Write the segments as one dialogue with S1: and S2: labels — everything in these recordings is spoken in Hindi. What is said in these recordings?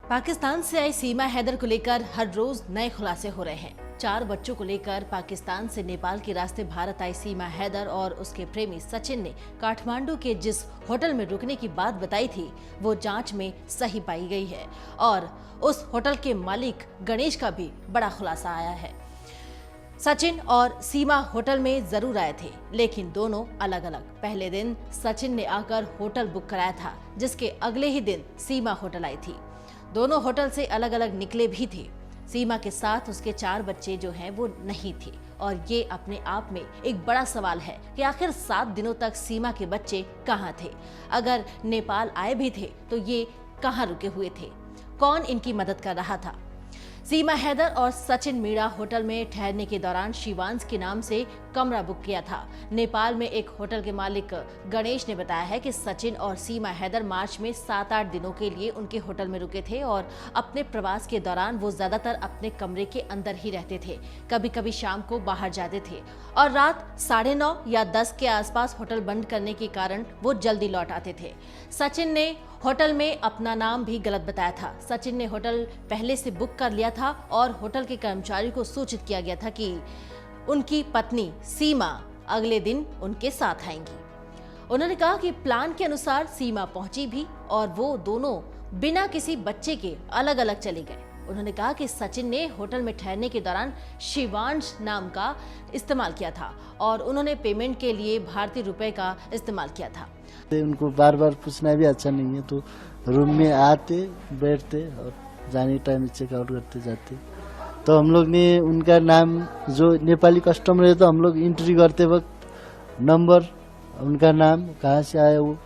S1: पाकिस्तान से आई सीमा हैदर को लेकर हर रोज नए खुलासे हो रहे हैं। 4 बच्चों को लेकर पाकिस्तान से नेपाल के रास्ते भारत आई सीमा हैदर और उसके प्रेमी सचिन ने काठमांडू के जिस होटल में रुकने की बात बताई थी वो जांच में सही पाई गई है और उस होटल के मालिक गणेश का भी बड़ा खुलासा आया है। सचिन और सीमा होटल में जरूर आए थे, लेकिन दोनों अलग अलग। पहले दिन सचिन ने आकर होटल बुक कराया था, जिसके अगले ही दिन सीमा होटल आई थी। दोनों होटल से अलग अलग निकले भी थे। सीमा के साथ उसके 4 बच्चे जो हैं वो नहीं थे और ये अपने आप में एक बड़ा सवाल है कि आखिर 7 दिनों तक सीमा के बच्चे कहाँ थे। अगर नेपाल आए भी थे तो ये कहाँ रुके हुए थे, कौन इनकी मदद कर रहा था। सीमा हैदर और सचिन मीणा होटल में ठहरने के दौरान शिवांश के नाम से कमरा बुक किया था। नेपाल में एक होटल के मालिक गणेश ने बताया है कि सचिन और सीमा हैदर मार्च में 7-8 दिनों के लिए उनके होटल में रुके थे और अपने प्रवास के दौरान वो ज्यादातर अपने कमरे के अंदर ही रहते थे। कभी कभी शाम को बाहर जाते थे और रात 9:30 या 10 के आसपास होटल बंद करने के कारण वो जल्दी लौट आते थे। सचिन ने होटल में अपना नाम भी गलत बताया था। सचिन ने होटल पहले से बुक कर लिया था और होटल के कर्मचारी को सूचित किया गया था कि उनकी पत्नी सीमा अगले दिन उनके साथ आएंगी। उन्होंने कहा कि प्लान के अनुसार सीमा पहुंची भी और वो दोनों बिना किसी बच्चे के अलग अलग चले गए। उन्होंने कहा कि सचिन ने होटल में ठहरने के दौरान शिवांश नाम का इस्तेमाल किया था और उन्होंने पेमेंट के लिए भारतीय रुपए का इस्तेमाल किया था।
S2: उनको बार बार पूछना भी अच्छा नहीं है, तो रूम में आते बैठते और जाने टाइम चेकआउट करते जाते। तो हम लोग ने उनका नाम, जो नेपाली कस्टमर है, तो हम लोग एंट्री करते वक्त नंबर, उनका नाम, कहाँ से आया वो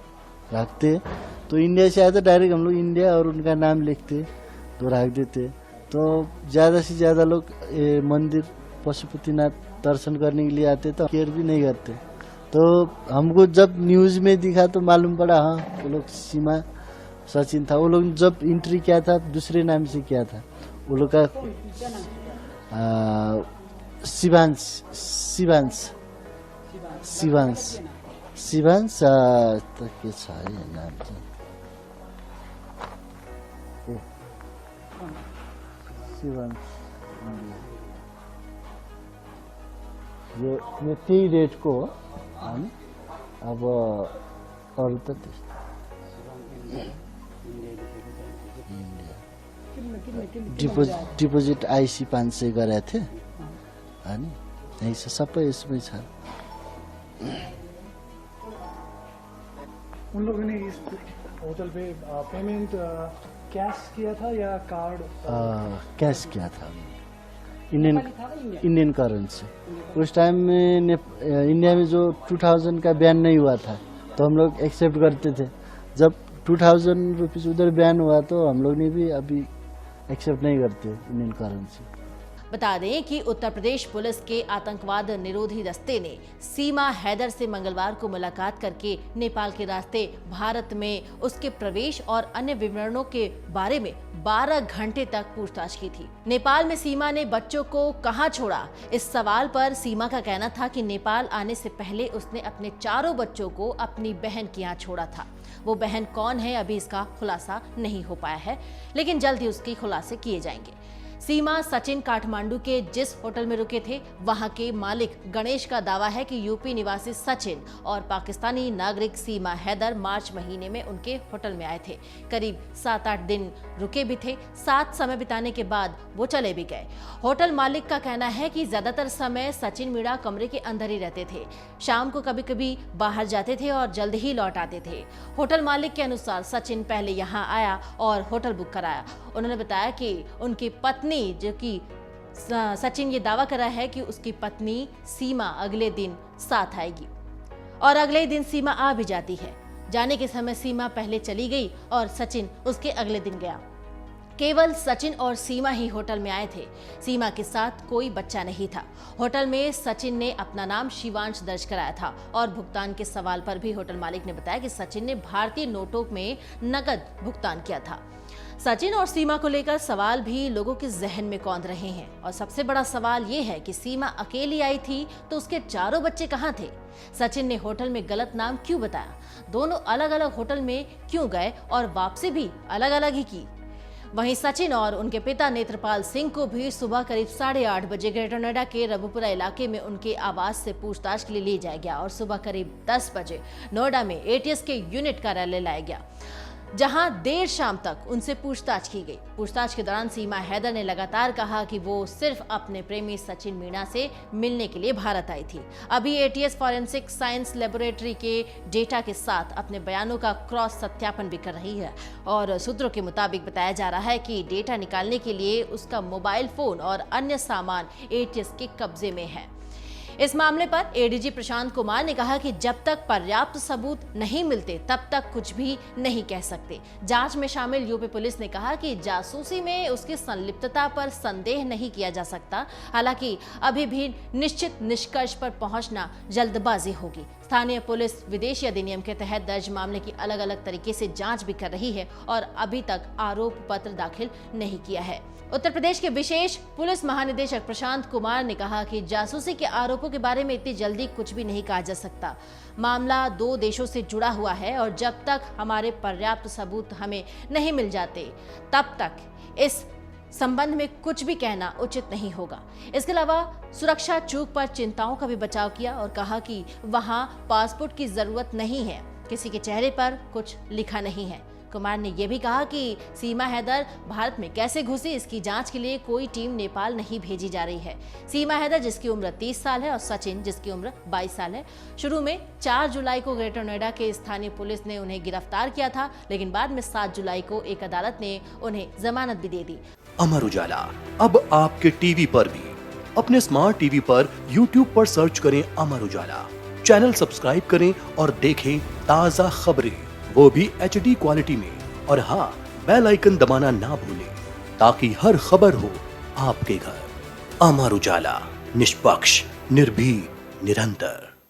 S2: रखते। तो इंडिया से आया तो डायरेक्ट हम लोग इंडिया और उनका नाम लिखते तो रख देते। तो ज़्यादा से ज़्यादा लोग मंदिर पशुपतिनाथ दर्शन करने के लिए आते तो केयर भी नहीं करते। तो हमको जब न्यूज़ में दिखा तो मालूम पड़ा, हाँ वो लोग सीमा सचिन था। वो लोग जब एंट्री किया था दूसरे नाम से किया था। वो लोग का शिवांश त के छ है नाम चाहिँ शिवांश। यो त्यही रेटको हो अनि अब अरू त त्यस्तो डिपोजिट आइसी 500 गरेको थिएँ अनि यही छ, सबै यसमै छ।
S3: उन लोगों ने इस होटल पे पेमेंट कैश किया था या कार्ड?
S2: कैश किया था, इंडियन करेंसी। उस टाइम में इंडिया में जो 2000 का बैन नहीं हुआ था तो हम लोग एक्सेप्ट करते थे। जब 2000 रुपीज़ उधर बैन हुआ तो हम लोग ने भी अभी एक्सेप्ट नहीं करते इंडियन करेंसी।
S1: बता दें कि उत्तर प्रदेश पुलिस के आतंकवाद निरोधी दस्ते ने सीमा हैदर से मंगलवार को मुलाकात करके नेपाल के रास्ते भारत में उसके प्रवेश और अन्य विवरणों के बारे में 12 घंटे तक पूछताछ की थी। नेपाल में सीमा ने बच्चों को कहां छोड़ा, इस सवाल पर सीमा का कहना था कि नेपाल आने से पहले उसने अपने 4 बच्चों को अपनी बहन के यहाँ छोड़ा था। वो बहन कौन है अभी इसका खुलासा नहीं हो पाया है, लेकिन जल्द ही उसके खुलासे किए जाएंगे। सीमा सचिन काठमांडू के जिस होटल में रुके थे वहां के मालिक गणेश का दावा है कि यूपी निवासी सचिन और पाकिस्तानी नागरिक सीमा हैदर मार्च महीने में उनके होटल में आए थे। करीब 7-8 दिन रुके भी थे। साथ समय बिताने के बाद वो चले भी गए। होटल मालिक का कहना है कि ज्यादातर समय सचिन मीणा कमरे के अंदर ही रहते थे। शाम को कभी कभी बाहर जाते थे और जल्द ही लौट आते थे। होटल मालिक के अनुसार सचिन पहले यहाँ आया और होटल बुक कराया। उन्होंने बताया कि उनकी पत्नी, जो कि सचिन ये दावा कर रहा है कि उसकी पत्नी सीमा अगले दिन साथ आएगी और अगले दिन सीमा आ भी जाती है। जाने के समय सीमा पहले चली गई और सचिन उसके अगले दिन गया। केवल सचिन और सीमा ही होटल में आए थे। सीमा के साथ कोई बच्चा नहीं था। होटल में सचिन ने अपना नाम शिवांश दर्ज कराया था और भुगतान के सवाल पर भी होटल मालिक ने बताया कि सचिन ने भारतीय नोटों में नकद भुगतान किया था। सचिन और सीमा को लेकर सवाल भी लोगों के जहन में कौंध रहे हैं और सबसे बड़ा सवाल ये है कि सीमा अकेली आई थी तो उसके 4 बच्चे कहाँ थे। सचिन ने होटल में गलत नाम क्यों बताया, दोनों अलग अलग होटल में क्यों गए और वापसी भी अलग अलग ही की। वहीं सचिन और उनके पिता नेत्रपाल सिंह को भी सुबह करीब 8:30 बजे ग्रेटर नोएडा के रघुपुरा इलाके में उनके आवास से पूछताछ के लिए ले जाया गया और सुबह करीब 10 बजे नोएडा में एटीएस के यूनिट कार्यालय लाया गया, जहां देर शाम तक उनसे पूछताछ की गई। पूछताछ के दौरान सीमा हैदर ने लगातार कहा कि वो सिर्फ अपने प्रेमी सचिन मीणा से मिलने के लिए भारत आई थी। अभी एटीएस फॉरेंसिक साइंस लेबोरेटरी के डेटा के साथ अपने बयानों का क्रॉस सत्यापन भी कर रही है और सूत्रों के मुताबिक बताया जा रहा है कि डेटा निकालने के लिए उसका मोबाइल फोन और अन्य सामान एटीएस के कब्जे में है। इस मामले पर एडीजी प्रशांत कुमार ने कहा कि जब तक पर्याप्त सबूत नहीं मिलते तब तक कुछ भी नहीं कह सकते। जांच में शामिल यूपी पुलिस ने कहा कि जासूसी में उसकी संलिप्तता पर संदेह नहीं किया जा सकता। हालांकि अभी भी निश्चित निष्कर्ष पर पहुंचना जल्दबाजी होगी। स्थानीय पुलिस विदेशी अधिनियम के तहत दर्ज मामले की अलग अलग तरीके से जांच भी कर रही है और अभी तक आरोप पत्र दाखिल नहीं किया है। उत्तर प्रदेश के विशेष पुलिस महानिदेशक प्रशांत कुमार ने कहा कि जासूसी के आरोपों के बारे में इतनी जल्दी कुछ भी नहीं कहा जा सकता। मामला 2 देशों से जुड़ा हुआ है और जब तक हमारे पर्याप्त सबूत हमें नहीं मिल जाते तब तक इस संबंध में कुछ भी कहना उचित नहीं होगा। इसके अलावा सुरक्षा चूक पर चिंताओं का भी बचाव किया और कहा कि वहां पासपोर्ट की जरूरत नहीं है, किसी के चेहरे पर कुछ लिखा नहीं है। कुमार ने यह भी कहा कि सीमा हैदर भारत में कैसे घुसी, इसकी जांच के लिए कोई टीम नेपाल नहीं भेजी जा रही है। सीमा हैदर जिसकी उम्र 30 साल है और सचिन जिसकी उम्र 22 साल है, शुरू में 4 जुलाई को ग्रेटर नोएडा के स्थानीय पुलिस ने उन्हें गिरफ्तार किया था, लेकिन बाद में 7 जुलाई को एक अदालत ने उन्हें जमानत भी दे दी।
S4: अमर उजाला अब आपके टीवी पर भी। अपने स्मार्ट टीवी पर यूट्यूब पर सर्च करें अमर उजाला, चैनल सब्सक्राइब करें और देखें ताज़ा खबरें, वो भी HD क्वालिटी में। और हाँ, बेल आइकन दबाना ना भूलें ताकि हर खबर हो आपके घर। अमर उजाला, निष्पक्ष, निर्भीक, निरंतर।